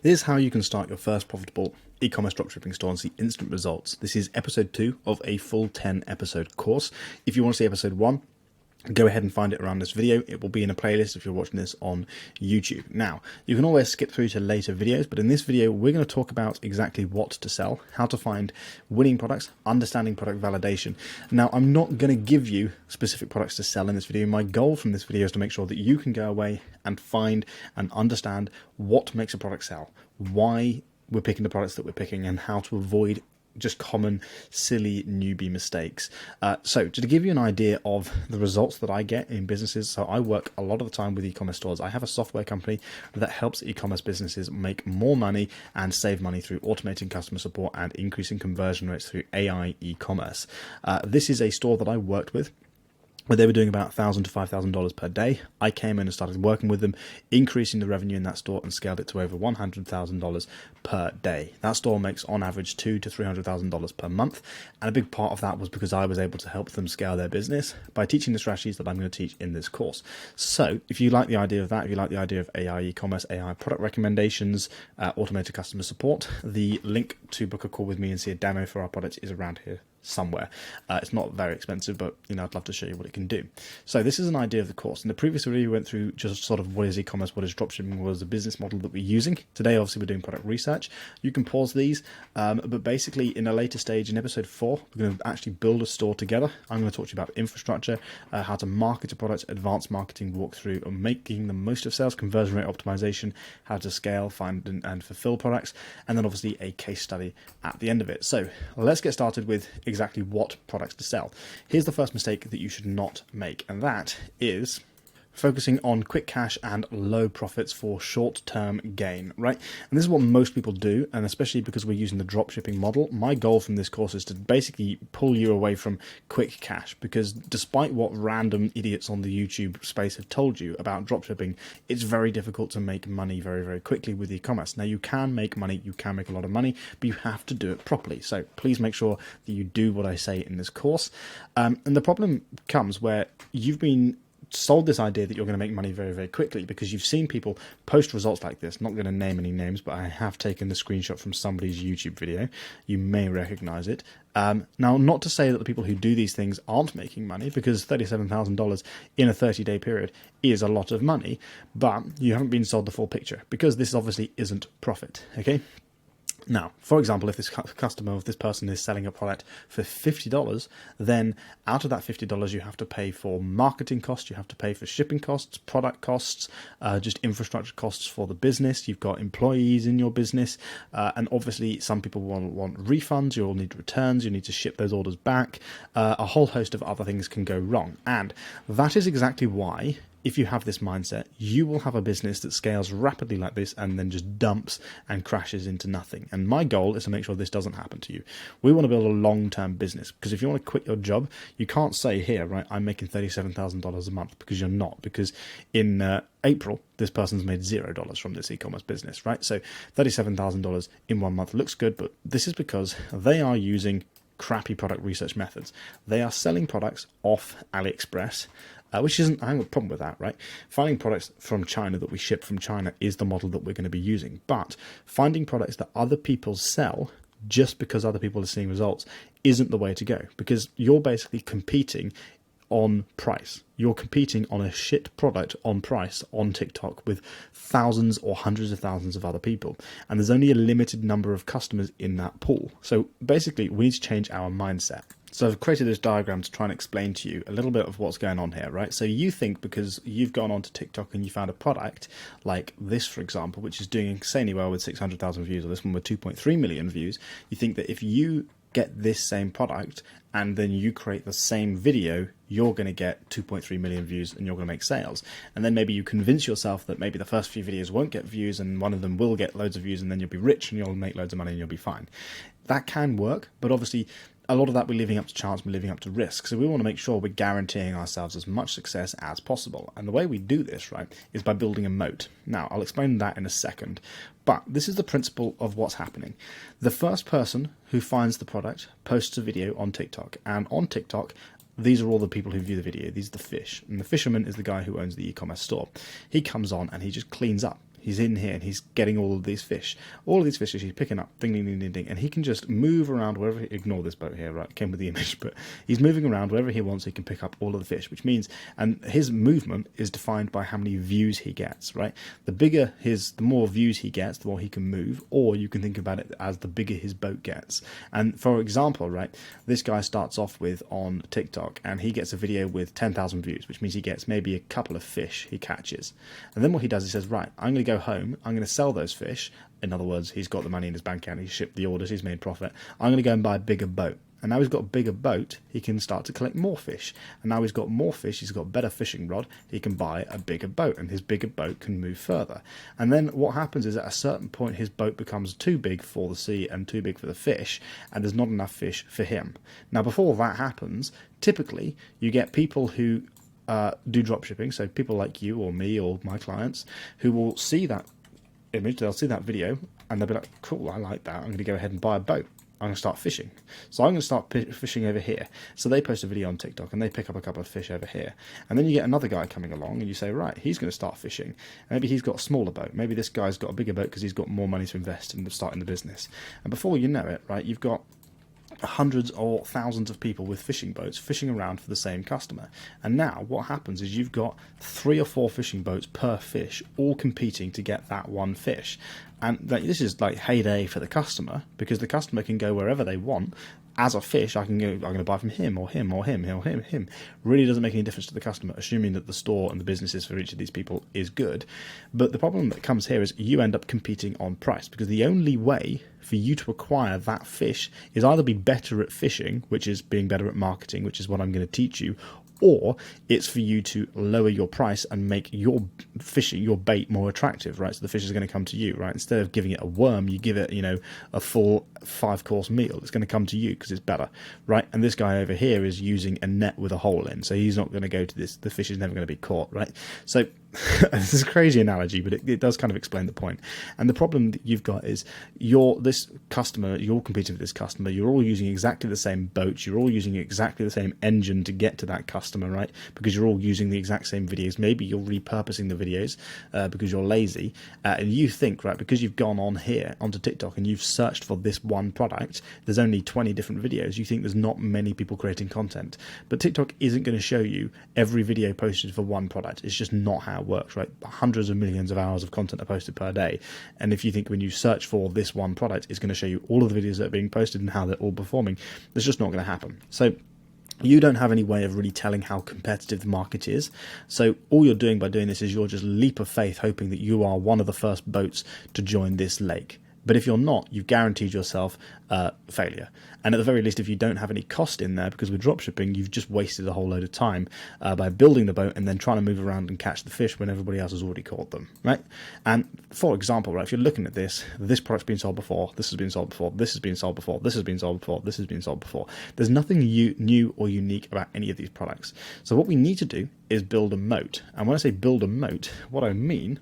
This is how you can start your first profitable e-commerce dropshipping store and see instant results. This is episode 2 of a full 10 episode course. If you want to see episode 1, go ahead and find it around this video. It will be in a playlist if you're watching this on YouTube. Now, you can always skip through to later videos, but in this video, we're going to talk about exactly what to sell, how to find winning products, understanding product validation. Now, I'm not going to give you specific products to sell in this video. My goal from this video is to make sure that you can go away and find and understand what makes a product sell, why we're picking the products that we're picking, and how to avoid just common, silly newbie mistakes. So to give you an idea of the results that I get in businesses, so I work a lot of the time with e-commerce stores. I have a software company that helps e-commerce businesses make more money and save money through automating customer support and increasing conversion rates through AI e-commerce. This is a store that I worked with, where they were doing about $1,000 to $5,000 per day. I came in and started working with them, increasing the revenue in that store and scaled it to over $100,000 per day. That store makes on average $200,000 to $300,000 per month. And a big part of that was because I was able to help them scale their business by teaching the strategies that I'm going to teach in this course. So if you like the idea of that, if you like the idea of AI e-commerce, AI product recommendations, automated customer support, the link to book a call with me and see a demo for our product is around here somewhere. It's not very expensive, but I'd love to show you what it can do. So this is an idea of the course. In the previous video, we went through just sort of what is e-commerce, what is dropshipping, what is the business model that we're using. Today, obviously, we're doing product research. You can pause these, but basically in a later stage, in episode 4, we're going to actually build a store together. I'm going to talk to you about infrastructure, how to market a product, advanced marketing walkthrough, and making the most of sales, conversion rate optimization, how to scale, find and fulfill products, and then obviously a case study at the end of it. So let's get started with exactly what products to sell. Here's the first mistake that you should not make, and that is focusing on quick cash and low profits for short-term gain, right? And this is what most people do, and especially because we're using the dropshipping model. My goal from this course is to basically pull you away from quick cash, because despite what random idiots on the YouTube space have told you about dropshipping, it's very difficult to make money very, very quickly with e-commerce. Now, you can make money, you can make a lot of money, but you have to do it properly. So please make sure that you do what I say in this course. And the problem comes where you've been sold this idea that you're going to make money very, very quickly because you've seen people post results like this. Not going to name any names, but I have taken the screenshot from somebody's YouTube video. You may recognize it. Now, not to say that the people who do these things aren't making money, because $37,000 in a 30-day period is a lot of money, but you haven't been sold the full picture, because this obviously isn't profit, okay? Now, for example, if this customer, if this person is selling a product for $50, then out of that $50, you have to pay for marketing costs, you have to pay for shipping costs, product costs, just infrastructure costs for the business. You've got employees in your business, and obviously some people want refunds, you'll need returns, you need to ship those orders back. A whole host of other things can go wrong. And that is exactly why, if you have this mindset, you will have a business that scales rapidly like this and then just dumps and crashes into nothing. And my goal is to make sure this doesn't happen to you. We want to build a long-term business, because if you want to quit your job, you can't say here, right, I'm making $37,000 a month, because you're not. Because in April, this person's made $0 from this e-commerce business, right? So $37,000 in 1 month looks good, but this is because they are using crappy product research methods. They are selling products off AliExpress, which isn't, I have a problem with that, right? Finding products from China that we ship from China is the model that we're going to be using. But finding products that other people sell just because other people are seeing results isn't the way to go, because you're basically competing on price. You're competing on a shit product on price on TikTok with thousands or hundreds of thousands of other people. And there's only a limited number of customers in that pool. So basically, we need to change our mindset. So I've created this diagram to try and explain to you a little bit of what's going on here, right? So you think because you've gone onto TikTok and you found a product like this, for example, which is doing insanely well with 600,000 views, or this one with 2.3 million views, you think that if you get this same product and then you create the same video, you're going to get 2.3 million views and you're going to make sales. And then maybe you convince yourself that maybe the first few videos won't get views and one of them will get loads of views, and then you'll be rich and you'll make loads of money and you'll be fine. That can work, but obviously a lot of that we're living up to chance, we're living up to risk. So we want to make sure we're guaranteeing ourselves as much success as possible. And the way we do this, right, is by building a moat. Now, I'll explain that in a second. But this is the principle of what's happening. The first person who finds the product posts a video on TikTok. And on TikTok, these are all the people who view the video. These are the fish. And the fisherman is the guy who owns the e-commerce store. He comes on and he just cleans up. He's in here and he's getting all of these fish. All of these fish he's picking up, ding, ding, ding, ding, ding, and he can just move around wherever. Ignore this boat here, right? Came with the image, but he's moving around wherever he wants. He can pick up all of the fish, which means, and his movement is defined by how many views he gets, right? The more views he gets, the more he can move. Or you can think about it as the bigger his boat gets. And for example, right, this guy starts off with on TikTok, and he gets a video with 10,000 views, which means he gets maybe a couple of fish he catches, and then what he does, he says, right, I'm going to go home, I'm going to sell those fish. In other words, he's got the money in his bank account, he's shipped the orders, he's made profit. I'm going to go and buy a bigger boat. And now he's got a bigger boat, he can start to collect more fish. And now he's got more fish, he's got a better fishing rod, he can buy a bigger boat, and his bigger boat can move further. And then what happens is at a certain point his boat becomes too big for the sea and too big for the fish, and there's not enough fish for him. Now before that happens, typically you get people who do dropshipping, so people like you or me or my clients who will see that image, they'll see that video, and they'll be like, cool, I like that, I'm going to go ahead and buy a boat. I'm going to start fishing. So I'm going to start fishing over here. So they post a video on TikTok and they pick up a couple of fish over here. And then you get another guy coming along and you say, right, he's going to start fishing. And maybe he's got a smaller boat. Maybe this guy's got a bigger boat because he's got more money to invest in starting the business. And before you know it, right, you've got hundreds or thousands of people with fishing boats fishing around for the same customer. And now what happens is you've got 3 or 4 fishing boats per fish all competing to get that one fish. And this is like heyday for the customer, because the customer can go wherever they want. As a fish, I'm going to buy from him or him or him or him. Really doesn't make any difference to the customer, assuming that the store and the businesses for each of these people is good. But the problem that comes here is you end up competing on price, because the only way for you to acquire that fish is either be better at fishing, which is being better at marketing, which is what I'm going to teach you, or it's for you to lower your price and make your fishing, your bait, more attractive, right? So the fish is going to come to you, right? Instead of giving it a worm, you give it, a full 5-course meal. It's going to come to you because it's better, right? And this guy over here is using a net with a hole in, so he's not going to go to this. The fish is never going to be caught, right? So this is a crazy analogy, but it does kind of explain the point. And the problem that you've got is you're competing with this customer, you're all using exactly the same boat, you're all using exactly the same engine to get to that customer, right? Because you're all using the exact same videos. Maybe you're repurposing the videos because you're lazy, and you think, right, because you've gone on here onto TikTok and you've searched for this one product, there's only 20 different videos. You think there's not many people creating content, but TikTok isn't going to show you every video posted for one product. It's just not how it works, right? Hundreds of millions of hours of content are posted per day, and if you think when you search for this one product, it's going to show you all of the videos that are being posted and how they're all performing, that's just not going to happen. So you don't have any way of really telling how competitive the market is. So all you're doing by doing this is you're just leap of faith hoping that you are one of the first boats to join this lake. But if you're not, you've guaranteed yourself failure. And at the very least, if you don't have any cost in there, because with dropshipping, you've just wasted a whole load of time by building the boat and then trying to move around and catch the fish when everybody else has already caught them, right? And for example, right, if you're looking at this product's been sold before, this has been sold before, this has been sold before, this has been sold before, this has been sold before. There's nothing new or unique about any of these products. So what we need to do is build a moat. And when I say build a moat, what I mean,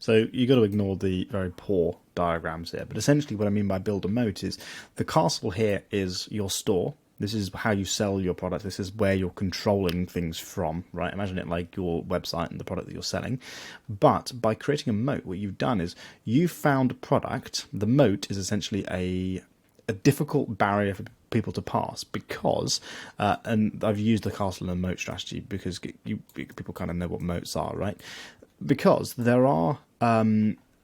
so you got to ignore the very poor diagrams here, but essentially what I mean by build a moat is the castle here is your store. This is how you sell your product. This is where you're controlling things from, right? Imagine it like your website and the product that you're selling. But by creating a moat, what you've done is you found a product. The moat is essentially a difficult barrier for people to pass, because and I've used the castle and moat strategy because people kind of know what moats are, right? Because there are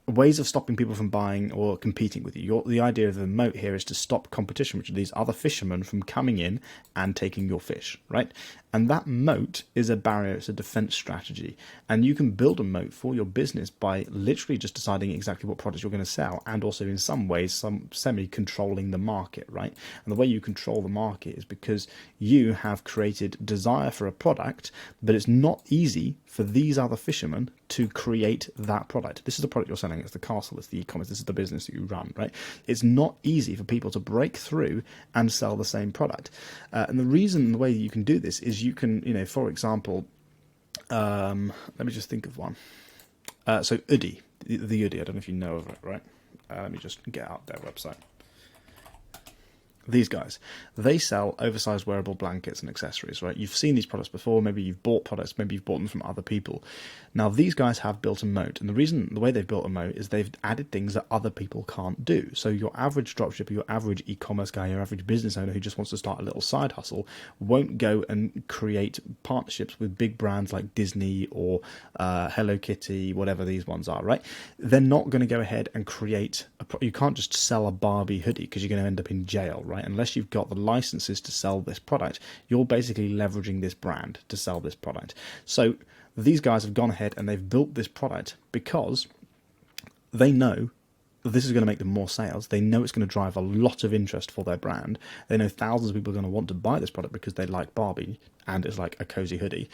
ways of stopping people from buying or competing with you. The idea of the moat here is to stop competition, which are these other fishermen from coming in and taking your fish, right? And that moat is a barrier, it's a defense strategy. And you can build a moat for your business by literally just deciding exactly what products you're going to sell, and also in some ways, some semi-controlling the market, right? And the way you control the market is because you have created desire for a product, but it's not easy for these other fishermen to create that product. This is the product you're selling, it's the castle, it's the e-commerce, this is the business that you run, right? It's not easy for people to break through and sell the same product. And the reason, the way that you can do this is you can, for example, let me just think of one. So Udi, the Udi, I don't know if you know of it, right? Let me just get out their website. These guys, they sell oversized wearable blankets and accessories, right? You've seen these products before. Maybe you've bought products. Maybe you've bought them from other people. Now, these guys have built a moat. And the way they've built a moat is they've added things that other people can't do. So your average dropshipper, your average e-commerce guy, your average business owner who just wants to start a little side hustle won't go and create partnerships with big brands like Disney or Hello Kitty, whatever these ones are, right? They're not going to go ahead and create you can't just sell a Barbie hoodie because you're going to end up in jail, right? Unless you've got the licenses to sell this product, you're basically leveraging this brand to sell this product. So these guys have gone ahead and they've built this product because they know this is going to make them more sales. They know it's going to drive a lot of interest for their brand. They know thousands of people are going to want to buy this product because they like Barbie and it's like a cozy hoodie.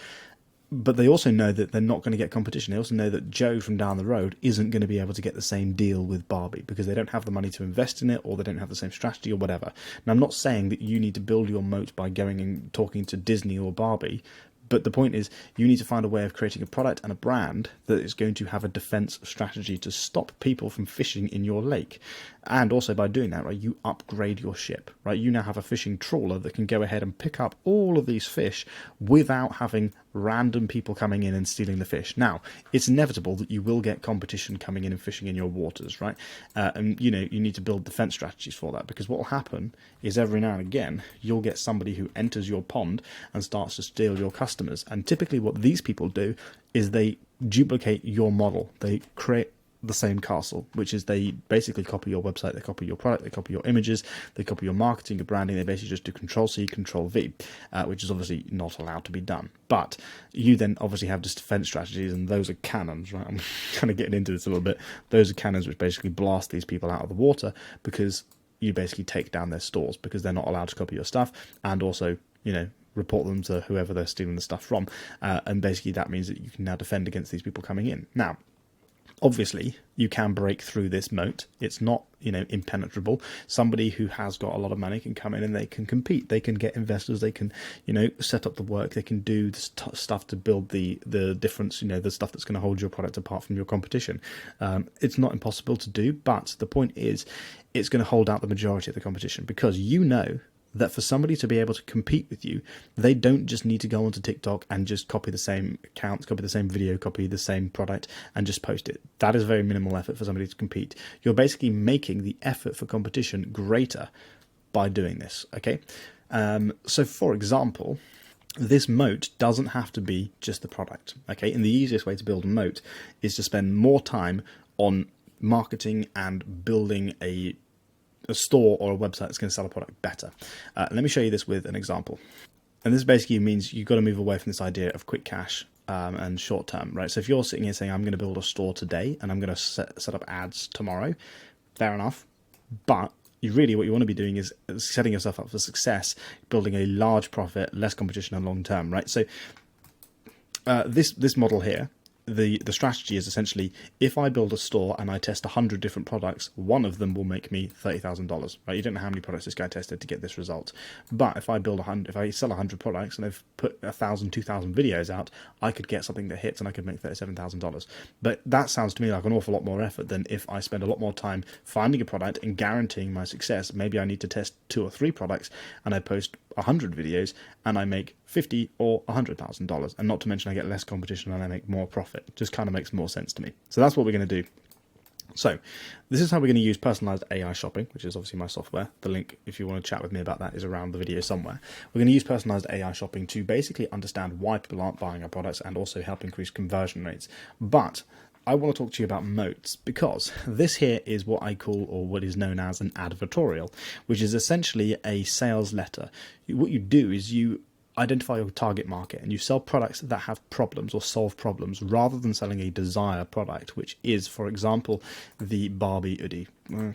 But they also know that they're not going to get competition. They also know that Joe from down the road isn't going to be able to get the same deal with Barbie because they don't have the money to invest in it, or they don't have the same strategy or whatever. Now, I'm not saying that you need to build your moat by going and talking to Disney or Barbie, but the point is you need to find a way of creating a product and a brand that is going to have a defense strategy to stop people from fishing in your lake. And also by doing that, right, you upgrade your ship, right? You now have a fishing trawler that can go ahead and pick up all of these fish without having random people coming in and stealing the fish. Now, it's inevitable that you will get competition coming in and fishing in your waters, right? And, you know, you need to build defense strategies for that, because what will happen is every now and again, you'll get somebody who enters your pond and starts to steal your customers. And typically what these people do is they duplicate your model. They create the same castle, which is they basically copy your website, they copy your product, they copy your images, they copy your marketing, your branding. They basically just do Control-C, Control-V, which is obviously not allowed to be done. But you then obviously have just defense strategies, and those are cannons, right? I'm kind of getting into this a little bit. Those are cannons which basically blast these people out of the water, because you basically take down their stores because they're not allowed to copy your stuff, and also, you know, report them to whoever they're stealing the stuff from. And basically that means that you can now defend against these people coming in. Now, obviously, you can break through this moat. It's not, you know, impenetrable. Somebody who has got a lot of money can come in and they can compete. They can get investors. They can, you know, set up the work. They can do the stuff to build the difference, you know, the stuff that's going to hold your product apart from your competition. It's not impossible to do, but the point is it's going to hold out the majority of the competition, because you know that for somebody to be able to compete with you, they don't just need to go onto TikTok and just copy the same accounts, copy the same video, copy the same product and just post it. That is very minimal effort for somebody to compete. You're basically making the effort for competition greater by doing this, okay? So for example, this moat doesn't have to be just the product, okay? And the easiest way to build a moat is to spend more time on marketing and building a store or a website that's going to sell a product better. Let me show you this with an example. And this basically means you've got to move away from this idea of quick cash and short term, right? So if you're sitting here saying, I'm going to build a store today and I'm going to set up ads tomorrow, fair enough. But what you want to be doing is setting yourself up for success, building a large profit, less competition and long term, right? So this model here, the strategy is essentially, if I build a store and I test 100 different products, one of them will make me $30,000, right? You don't know how many products this guy tested to get this result. But if I sell 100 products and I've put 1,000, 2,000 videos out, I could get something that hits and I could make $37,000. But that sounds to me like an awful lot more effort than if I spend a lot more time finding a product and guaranteeing my success. Maybe I need to test 2 or 3 products and I post 100 videos and I make $50,000 or $100,000, and not to mention I get less competition and I make more profit. Just kind of makes more sense to me. So that's what we're going to do. So this is how we're going to use personalized AI shopping, which is obviously my software. The link, if you want to chat with me about that, is around the video somewhere. We're going to use personalized AI shopping to basically understand why people aren't buying our products and also help increase conversion rates. But I want to talk to you about moats, because this here is what I call, or what is known as, an advertorial, which is essentially a sales letter. What you do is you identify your target market and you sell products that have problems or solve problems, rather than selling a desire product, which is, for example, the Barbie hoodie.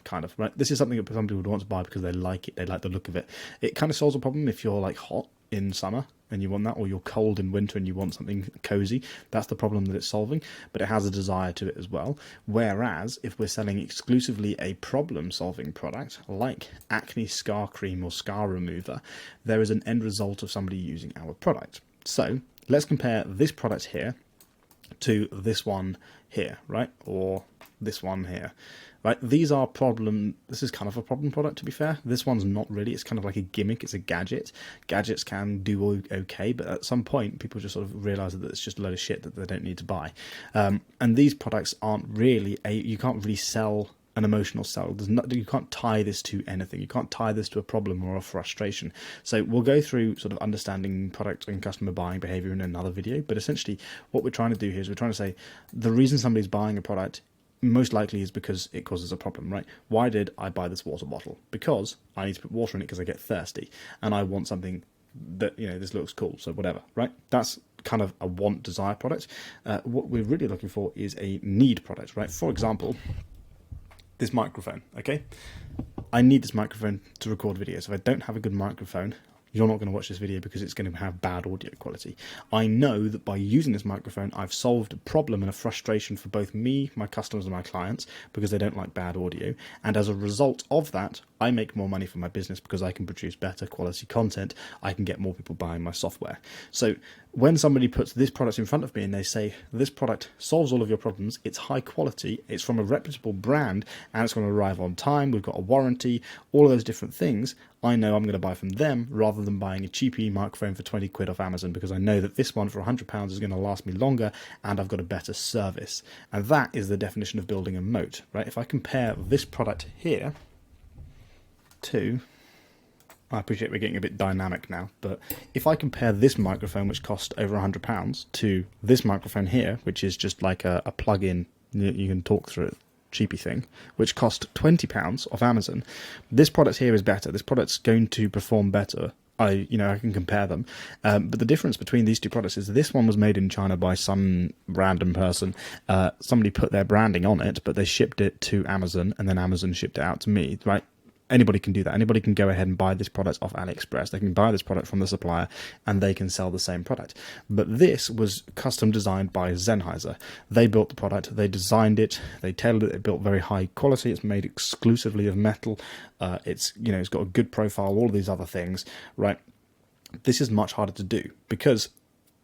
Kind of, right? This is something that some people would want to buy because they like it, they like the look of it. It kind of solves a problem if you're like hot in summer and you want that, or you're cold in winter and you want something cozy. That's the problem that it's solving, but it has a desire to it as well. Whereas if we're selling exclusively a problem solving product like acne scar cream or scar remover, there is an end result of somebody using our product. So let's compare this product here to this one here, right? Or this one here, right? These are this is kind of a problem product, to be fair. This one's not really. It's kind of like a gimmick. It's a gadget. Gadgets can do okay, but at some point people just sort of realize that it's just a load of shit that they don't need to buy. And these products aren't really you can't really sell an emotional sell. You can't tie this to anything. You can't tie this to a problem or a frustration. So we'll go through sort of understanding product and customer buying behavior in another video. But essentially what we're trying to do here is we're trying to say the reason somebody's buying a product most likely is because it causes a problem, right? Why did I buy this water bottle? Because I need to put water in it because I get thirsty and I want something that, this looks cool. So whatever, right? That's kind of a want desire product. What we're really looking for is a need product, right? For example, this microphone, okay? I need this microphone to record videos. If I don't have a good microphone, you're not going to watch this video because it's going to have bad audio quality. I know that by using this microphone, I've solved a problem and a frustration for both me, my customers, and my clients because they don't like bad audio. And as a result of that, I make more money for my business because I can produce better quality content. I can get more people buying my software. So when somebody puts this product in front of me and they say, this product solves all of your problems, it's high quality, it's from a reputable brand, and it's going to arrive on time, we've got a warranty, all of those different things, I know I'm going to buy from them rather than buying a cheapy microphone for 20 quid off Amazon, because I know that this one for £100 is going to last me longer and I've got a better service. And that is the definition of building a moat, right? If I compare this product here to, I appreciate we're getting a bit dynamic now, but if I compare this microphone, which cost over £100, to this microphone here, which is just like a plug-in, you can talk through it, cheapy thing, which cost £20 off Amazon, this product here is better. This product's going to perform better. I can compare them, but the difference between these two products is this one was made in China by some random person. Somebody put their branding on it, but they shipped it to Amazon, and then Amazon shipped it out to me, right? Anybody can do that. Anybody can go ahead and buy this product off AliExpress. They can buy this product from the supplier and they can sell the same product. But this was custom designed by Sennheiser. They built the product, they designed it, they tailored it, they built very high quality. It's made exclusively of metal. It's got a good profile, all of these other things, right? This is much harder to do because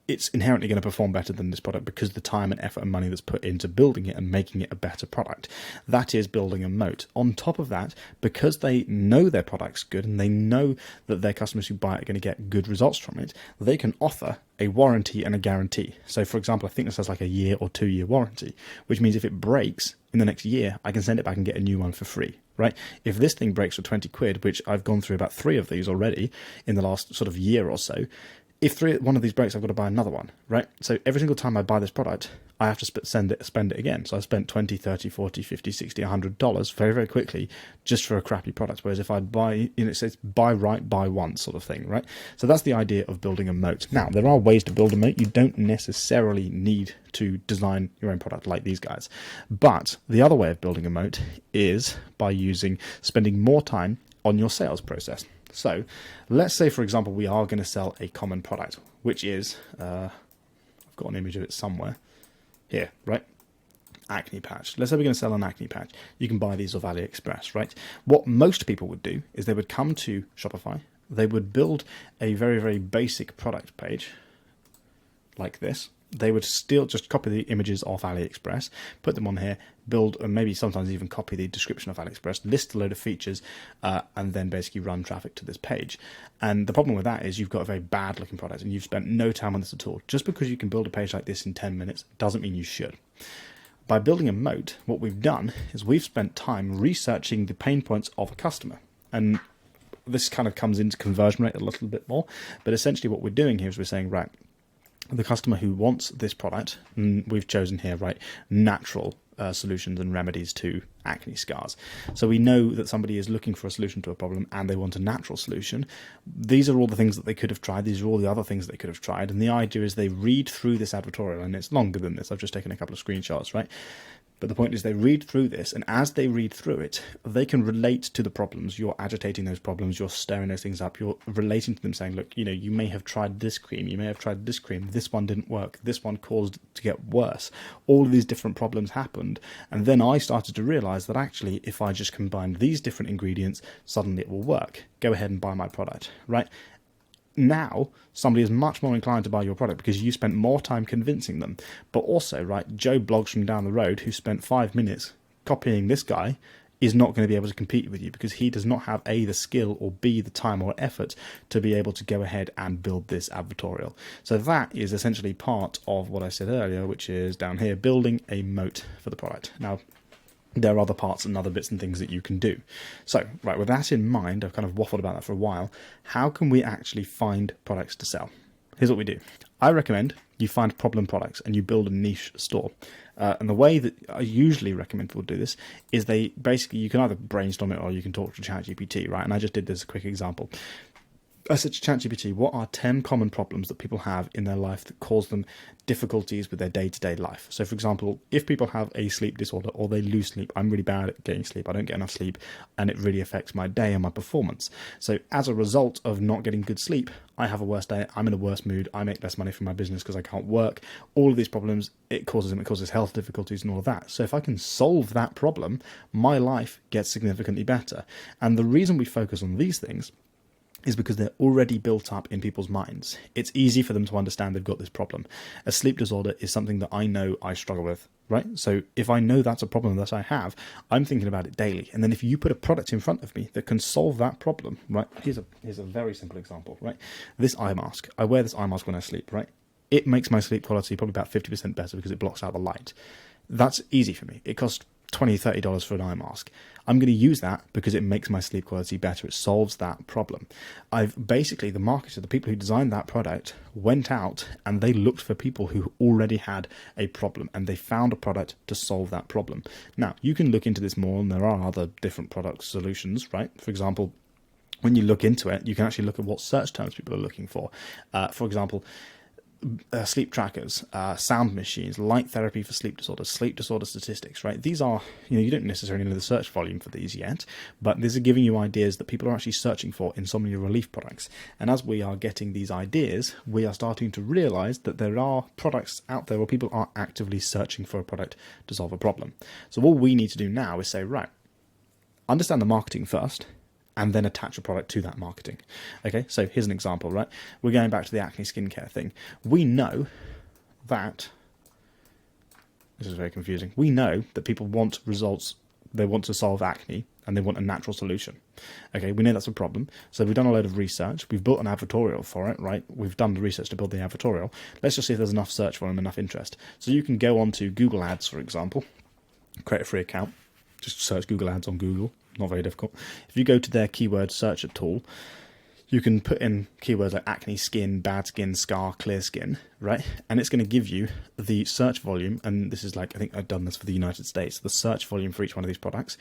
it's inherently going to perform better than this product because the time and effort and money that's put into building it and making it a better product. That is building a moat. On top of that, because they know their product's good and they know that their customers who buy it are going to get good results from it, they can offer a warranty and a guarantee. So for example, I think this has like a 1 year or 2 year warranty, which means if it breaks in the next year, I can send it back and get a new one for free, right? If this thing breaks for 20 quid, which I've gone through about 3 of these already in the last sort of year or so, if one of these breaks, I've got to buy another one, right? So every single time I buy this product, I have to spend it again. So I spent 20, 30, 40, 50, 60, $100 very, very quickly just for a crappy product. Whereas if I buy, it says buy right, buy once sort of thing, right? So that's the idea of building a moat. Now, there are ways to build a moat. You don't necessarily need to design your own product like these guys. But the other way of building a moat is by spending more time on your sales process. So let's say, for example, we are going to sell a common product, which is, I've got an image of it somewhere here, right? Acne patch. Let's say we're going to sell an acne patch. You can buy these off AliExpress, right? What most people would do is they would come to Shopify. They would build a very, very basic product page like this. They would still just copy the images off AliExpress, put them on here, build, and maybe sometimes even copy the description of AliExpress, list a load of features, and then basically run traffic to this page. And the problem with that is you've got a very bad looking product and you've spent no time on this at all. Just because you can build a page like this in 10 minutes doesn't mean you should. By building a moat, what we've done is we've spent time researching the pain points of a customer. And this kind of comes into conversion rate a little bit more, but essentially what we're doing here is we're saying, right, the customer who wants this product, we've chosen here, right, natural solutions and remedies to acne scars. So we know that somebody is looking for a solution to a problem and they want a natural solution. These are all the things that they could have tried. These are all the other things they could have tried. And the idea is they read through this advertorial, and it's longer than this. I've just taken a couple of screenshots, right? But the point is they read through this, and as they read through it, they can relate to the problems. You're agitating those problems, you're stirring those things up, you're relating to them saying, look, you may have tried this cream, you may have tried this cream, this one didn't work, this one caused it to get worse. All of these different problems happened, and then I started to realize that actually if I just combine these different ingredients, suddenly it will work. Go ahead and buy my product, right? Now somebody is much more inclined to buy your product because you spent more time convincing them. But also, right, Joe Blogs from down the road who spent 5 minutes copying this guy is not going to be able to compete with you because he does not have A, the skill, or B, the time or effort to be able to go ahead and build this advertorial. So that is essentially part of what I said earlier, which is down here, building a moat for the product. Now, there are other parts and other bits and things that you can do. So, right, with that in mind, I've kind of waffled about that for a while. How can we actually find products to sell? Here's what we do. I recommend you find problem products and you build a niche store. And the way that I usually recommend people do this is they basically, you can either brainstorm it or you can talk to ChatGPT, right? And I just did this quick example. I said to ChatGPT, what are 10 common problems that people have in their life that cause them difficulties with their day-to-day life? So, for example, if people have a sleep disorder or they lose sleep, I'm really bad at getting sleep, I don't get enough sleep, and it really affects my day and my performance. So as a result of not getting good sleep, I have a worse day, I'm in a worse mood, I make less money from my business because I can't work. All of these problems, it causes health difficulties and all of that. So if I can solve that problem, my life gets significantly better. And the reason we focus on these things is because they're already built up in people's minds. It's easy for them to understand they've got this problem. A sleep disorder is something that I know I struggle with, right? So if I know that's a problem that I have, I'm thinking about it daily. And then if you put a product in front of me that can solve that problem, right? Here's a very simple example, right? This eye mask. I wear this eye mask when I sleep, right? It makes my sleep quality probably about 50% better because it blocks out the light. That's easy for me. It costs $20, $30 for an eye mask. I'm going to use that because it makes my sleep quality better. It solves that problem. The marketer, the people who designed that product, went out and they looked for people who already had a problem and they found a product to solve that problem. Now, you can look into this more and there are other different product solutions, right? For example, when you look into it, you can actually look at what search terms people are looking for. For example, sleep trackers, sound machines, light therapy for sleep disorder statistics, right? These are, you don't necessarily know the search volume for these yet, but these are giving you ideas that people are actually searching for insomnia relief products. And as we are getting these ideas, we are starting to realize that there are products out there where people are actively searching for a product to solve a problem. So all we need to do now is say, right, understand the marketing first, and then attach a product to that marketing. Okay, so here's an example, right? We're going back to the acne skincare thing. We know that, this is very confusing, we know that people want results, they want to solve acne, and they want a natural solution. Okay, we know that's a problem, so we've done a load of research, we've built an advertorial for it, right? We've done the research to build the advertorial. Let's just see if there's enough search volume, enough interest. So you can go on to Google Ads, for example, create a free account, just search Google Ads on Google. Not very difficult. If you go to their keyword searcher tool, you can put in keywords like acne skin, bad skin, scar, clear skin, right? And it's going to give you the search volume. And this is like, I think I've done this for the United States, the search volume for each one of these products,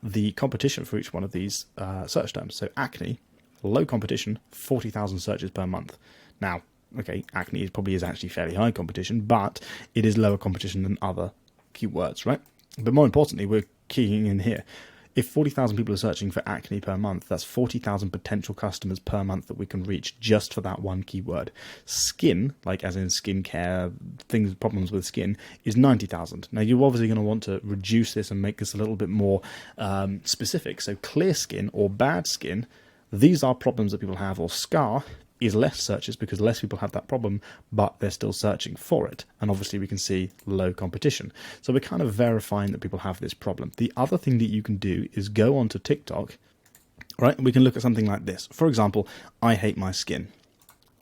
the competition for each one of these search terms. So acne, low competition, 40,000 searches per month. Now, okay, acne probably is actually fairly high competition, but it is lower competition than other keywords, right? But more importantly, we're keying in here. If 40,000 people are searching for acne per month, that's 40,000 potential customers per month that we can reach just for that one keyword. Skin, like as in skincare, problems with skin, is 90,000. Now, you're obviously going to want to reduce this and make this a little bit more specific. So clear skin or bad skin, these are problems that people have, or scar is less searches because less people have that problem, but they're still searching for it. And obviously we can see low competition. So we're kind of verifying that people have this problem. The other thing that you can do is go onto TikTok, right? We can look at something like this. For example, I hate my skin.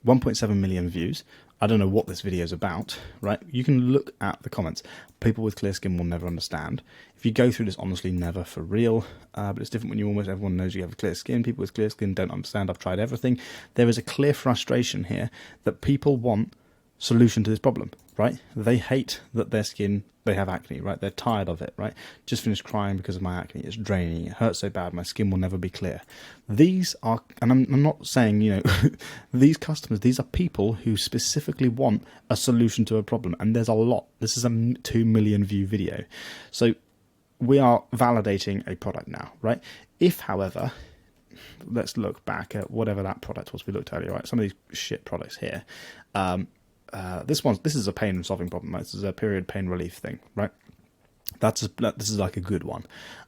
1.7 million views. I don't know what this video is about, right? You can look at the comments. People with clear skin will never understand. If you go through this, honestly, never for real. But it's different when almost everyone knows you have clear skin. People with clear skin don't understand. I've tried everything. There is a clear frustration here that people want solution to this problem, right? They hate that their skin, they have acne, right? They're tired of it, right? Just finished crying because of my acne. It's draining. It hurts so bad. My skin will never be clear. These are, and I'm not saying, these customers, these are people who specifically want a solution to a problem. And there's a lot. This is a 2 million view video. So we are validating a product now, right? If, however, let's look back at whatever that product was we looked at earlier, right? Some of these shit products here. This is a pain solving problem, right? This is a period pain relief thing, right? This is like a good one.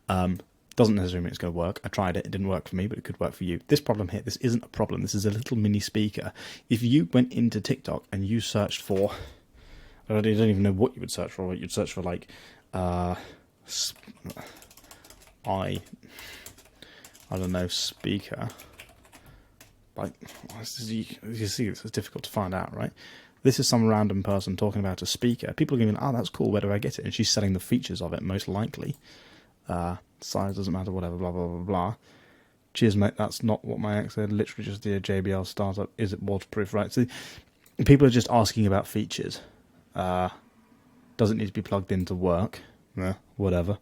Doesn't necessarily mean it's going to work. I tried it didn't work for me, but it could work for you. This problem here, this isn't a problem. This is a little mini speaker. If you went into TikTok and you searched for, I don't even know what you would search for. You'd search for like I don't know, speaker. Like, you see, it's difficult to find out, right? This is some random person talking about a speaker. People are going, oh, that's cool, where do I get it? And she's selling the features of it, most likely. Size doesn't matter, whatever, blah, blah, blah, blah. Cheers, mate, that's not what my ex said. Literally just the JBL startup. Is it waterproof, right? So people are just asking about features. Doesn't need to be plugged into work. Whatever.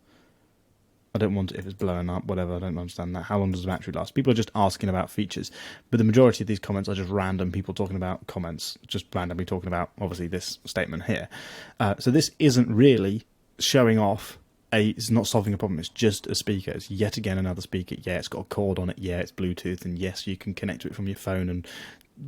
I don't want it if it's blowing up, whatever, I don't understand that. How long does the battery last? People are just asking about features. But the majority of these comments are just random people talking about comments, just randomly talking about, obviously, this statement here. So this isn't really showing off it's not solving a problem, it's just a speaker. It's yet again another speaker. Yeah, it's got a cord on it. Yeah, it's Bluetooth. And yes, you can connect to it from your phone and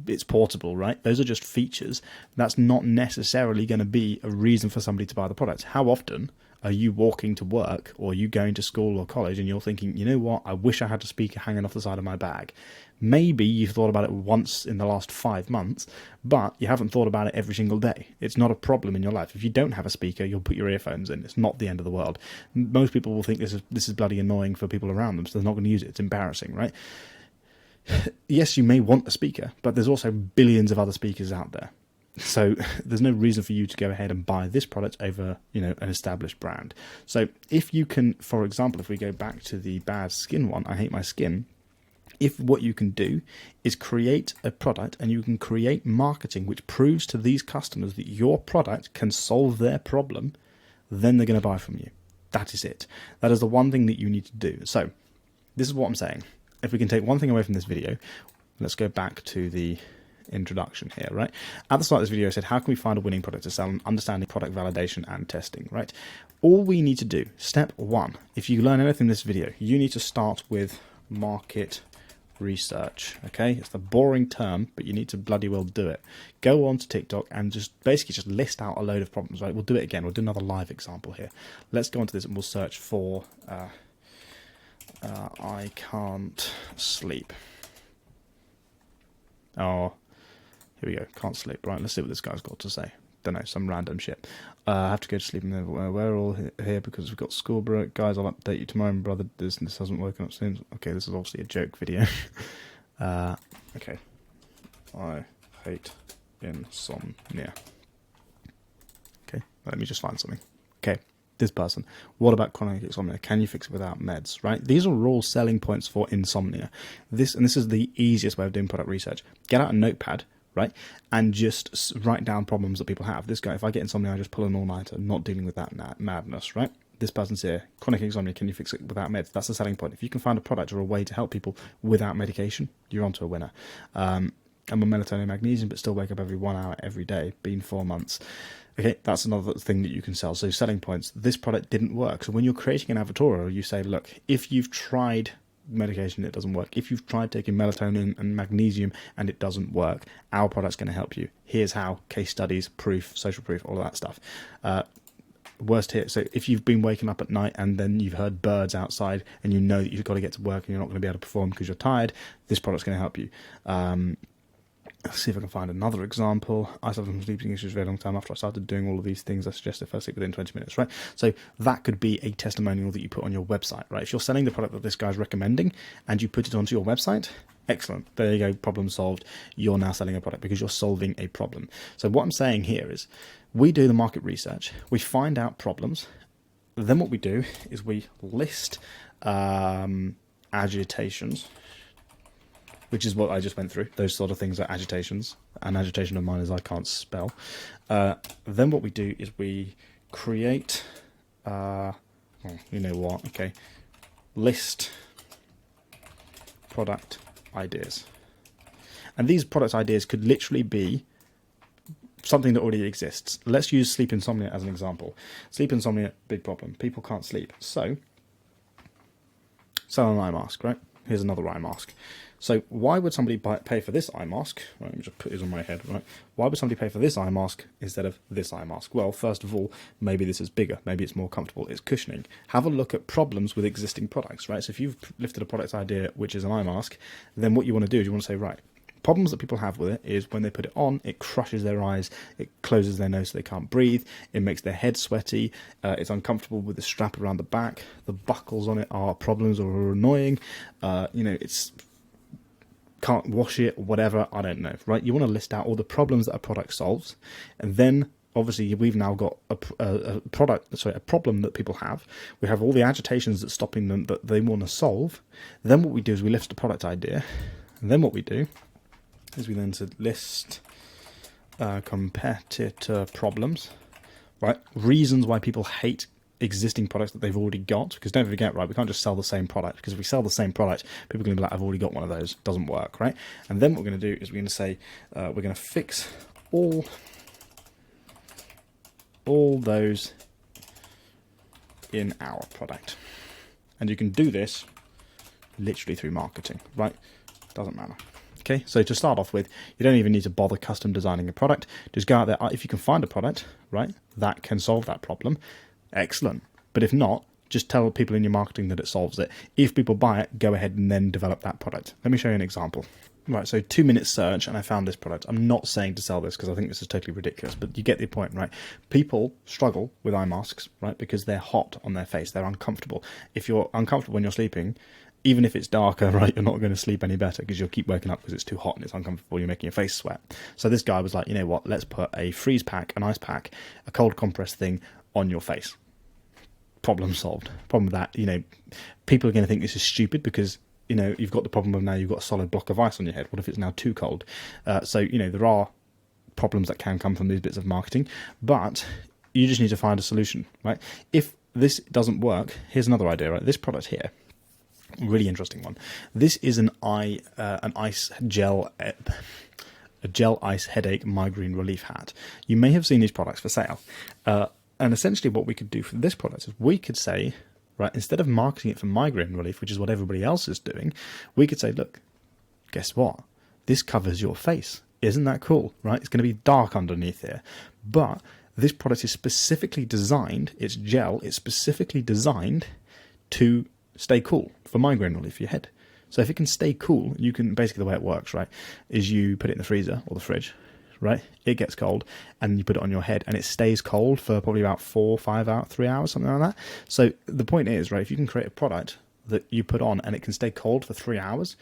it's portable, right? Those are just features. That's not necessarily going to be a reason for somebody to buy the product. How often are you walking to work or are you going to school or college and you're thinking, you know what, I wish I had a speaker hanging off the side of my bag? Maybe you've thought about it once in the last 5 months, but you haven't thought about it every single day. It's not a problem in your life. If you don't have a speaker, you'll put your earphones in. It's not the end of the world. Most people will think this is bloody annoying for people around them, so they're not going to use it. It's embarrassing, right? Yes, you may want a speaker, but there's also billions of other speakers out there. So there's no reason for you to go ahead and buy this product over, an established brand. So if you can, for example, if we go back to the bad skin one, I hate my skin. If what you can do is create a product and you can create marketing which proves to these customers that your product can solve their problem, then they're going to buy from you. That is it. That is the one thing that you need to do. So this is what I'm saying. If we can take one thing away from this video, let's go back to the introduction here, right? At the start of this video I said, how can we find a winning product to sell and understanding product validation and testing, right? All we need to do, step one, if you learn anything in this video, you need to start with market research, okay? It's the boring term, but you need to bloody well do it. Go on to TikTok and just list out a load of problems, right? We'll do it again. We'll do another live example here. Let's go onto this and we'll search for I can't sleep. Oh, here we go. Can't sleep. Right, let's see what this guy's got to say. Don't know, some random shit. I have to go to sleep. And we're all here because we've got school break. Guys, I'll update you tomorrow, brother. This hasn't woken up since. Okay, this is obviously a joke video. Okay. I hate insomnia. Okay, let me just find something. Okay, this person. What about chronic insomnia? Can you fix it without meds? Right? These are all selling points for insomnia. This is the easiest way of doing product research. Get out a notepad, right, and just write down problems that people have. This guy, if I get insomnia, I just pull an all-nighter, not dealing with that madness, right? This person's here, chronic insomnia, can you fix it without meds? That's the selling point. If you can find a product or a way to help people without medication, you're onto a winner. I'm on melatonin and magnesium, but still wake up every 1 hour every day, been 4 months. Okay, that's another thing that you can sell. So selling points, this product didn't work. So when you're creating an advertorial, you say, look, if you've tried medication, it doesn't work. If you've tried taking melatonin and magnesium and it doesn't work, our product's going to help you. Here's how, case studies, proof, social proof, all of that stuff. Worst here, so if you've been waking up at night and then you've heard birds outside and you know that you've got to get to work and you're not going to be able to perform because you're tired, this product's going to help you. Let's see if I can find another example. I suffered from sleeping issues for a very long time. After I started doing all of these things, I suggested first sleep within 20 minutes, right? So that could be a testimonial that you put on your website, right? If you're selling the product that this guy's recommending and you put it onto your website, excellent. There you go, problem solved. You're now selling a product because you're solving a problem. So what I'm saying here is we do the market research, we find out problems, then what we do is we list agitations, which is what I just went through. Those sort of things are agitations. An agitation of mine is I can't spell. Then what we do is we create, you know what, okay, list product ideas. And these product ideas could literally be something that already exists. Let's use sleep insomnia as an example. Sleep insomnia, big problem. People can't sleep. So, sell an eye mask, right? Here's another eye mask. So why would somebody pay for this eye mask? Right, let me just put this on my head, right? Why would somebody pay for this eye mask instead of this eye mask? Well, first of all, maybe this is bigger. Maybe it's more comfortable. It's cushioning. Have a look at problems with existing products, right? So if you've lifted a product idea, which is an eye mask, then what you want to do is you want to say, right, problems that people have with it is when they put it on, it crushes their eyes, it closes their nose so they can't breathe, it makes their head sweaty, it's uncomfortable with the strap around the back, the buckles on it are problems or are annoying, it's can't wash it, whatever, I don't know, right? You want to list out all the problems that a product solves, and then obviously we've now got a problem that people have. We have all the agitations that's stopping them that they want to solve. Then what we do is we list the product idea, and then what we do is we then list competitor problems, right? Reasons why people hate existing products that they've already got, because don't forget, right, we can't just sell the same product, because if we sell the same product, people are going to be like, I've already got one of those, doesn't work, right? And then what we're going to do is we're going to say we're going to fix all those in our product. And you can do this literally through marketing, right? Doesn't matter. Okay, so to start off with, you don't even need to bother custom designing a product. Just go out there, if you can find a product, right, that can solve that problem, excellent. But if not, just tell people in your marketing that it solves it. If people buy it, go ahead and then develop that product. Let me show you an example. Right, so 2-minute search, and I found this product. I'm not saying to sell this because I think this is totally ridiculous, but you get the point, right? People struggle with eye masks, right, because they're hot on their face. They're uncomfortable. If you're uncomfortable when you're sleeping, even if it's darker, right, you're not going to sleep any better because you'll keep waking up because it's too hot and it's uncomfortable. You're making your face sweat. So this guy was like, you know what? Let's put a freeze pack, an ice pack, a cold compress thing on your face. Problem solved. Problem with that, people are going to think this is stupid because you've got the problem of now you've got a solid block of ice on your head. What if it's now too cold? So there are problems that can come from these bits of marketing, but you just need to find a solution, right? If this doesn't work, here's another idea, right? This product here, really interesting one. This is an ice gel, a gel ice headache migraine relief hat. You may have seen these products for sale. And essentially what we could do for this product is we could say, right, instead of marketing it for migraine relief, which is what everybody else is doing, we could say, look, guess what? This covers your face. Isn't that cool, right? It's going to be dark underneath here. But this product is specifically designed, it's gel, it's specifically designed to stay cool for migraine relief for your head. So if it can stay cool, you can, basically the way it works, right, is you put it in the freezer or the fridge, right? It gets cold and you put it on your head and it stays cold for probably about 4, 5 hours, 3 hours, something like that. So the point is, right, if you can create a product that you put on and it can stay cold for 3 hours,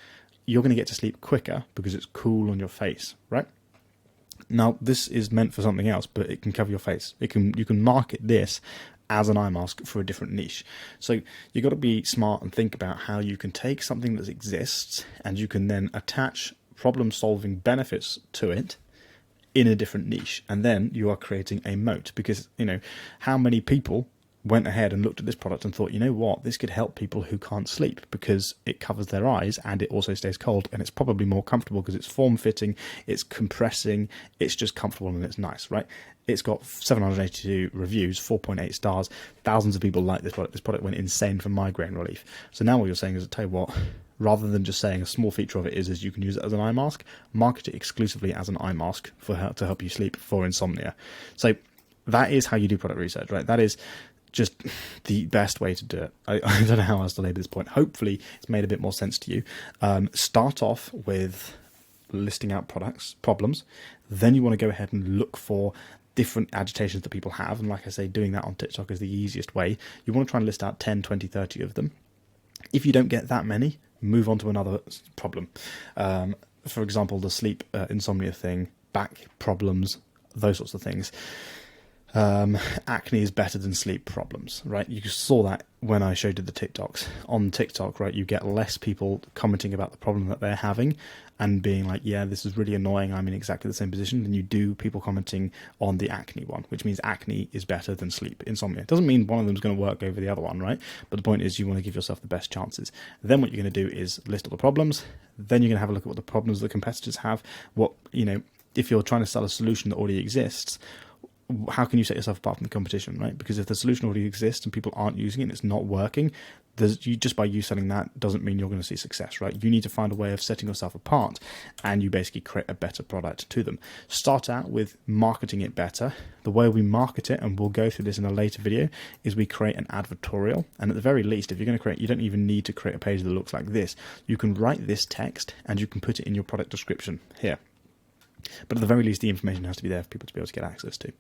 you're going to get to sleep quicker because it's cool on your face, right? Now, this is meant for something else, but it can cover your face. You can market this as an eye mask for a different niche. So you've got to be smart and think about how you can take something that exists and you can then attach problem-solving benefits to it in a different niche, and then you are creating a moat, because how many people went ahead and looked at this product and thought, you know what, this could help people who can't sleep because it covers their eyes and it also stays cold, and it's probably more comfortable because it's form-fitting, it's compressing, it's just comfortable and it's nice, right? It's got 782 reviews, 4.8 stars, thousands of people like this product. This product went insane for migraine relief. So now what you're saying is, I tell you what, rather than just saying a small feature of it is you can use it as an eye mask, market it exclusively as an eye mask to help you sleep for insomnia. So that is how you do product research, right? That is just the best way to do it. I don't know how else to label this point. Hopefully it's made a bit more sense to you. Start off with listing out problems. Then you want to go ahead and look for different agitations that people have. And like I say, doing that on TikTok is the easiest way. You want to try and list out 10, 20, 30 of them. If you don't get that many, move on to another problem. For example, the sleep insomnia thing, back problems, those sorts of things. Acne is better than sleep problems, right? You saw that when I showed you the TikToks. On TikTok, right, you get less people commenting about the problem that they're having and being like, yeah, this is really annoying, I'm in exactly the same position, than you do people commenting on the acne one, which means acne is better than sleep insomnia. It doesn't mean one of them is going to work over the other one, right? But the point is you want to give yourself the best chances. Then what you're going to do is list all the problems. Then you're going to have a look at what the problems the competitors have. If you're trying to sell a solution that already exists, how can you set yourself apart from the competition, right? Because if the solution already exists and people aren't using it and it's not working, just by you selling that doesn't mean you're going to see success, right? You need to find a way of setting yourself apart, and you basically create a better product to them. Start out with marketing it better. The way we market it, and we'll go through this in a later video, is we create an advertorial. And at the very least, if you're going to create, you don't even need to create a page that looks like this. You can write this text and you can put it in your product description here. But at the very least, the information has to be there for people to be able to get access to.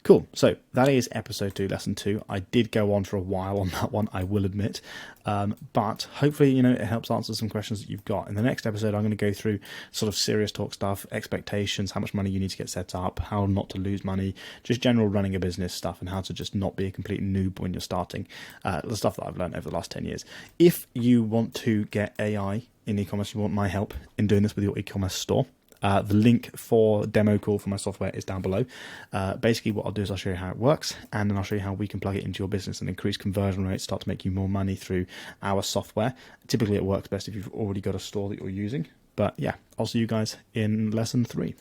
Cool. So that is episode 2, lesson 2. I did go on for a while on that one, I will admit. But hopefully, it helps answer some questions that you've got. In the next episode, I'm going to go through sort of serious talk stuff, expectations, how much money you need to get set up, how not to lose money, just general running a business stuff, and how to just not be a complete noob when you're starting. The stuff that I've learned over the last 10 years. If you want to get AI in e-commerce, you want my help in doing this with your e-commerce store, the link for demo call for my software is down below. Basically, what I'll do is I'll show you how it works, and then I'll show you how we can plug it into your business and increase conversion rates, start to make you more money through our software. Typically, it works best if you've already got a store that you're using. But yeah, I'll see you guys in lesson 3.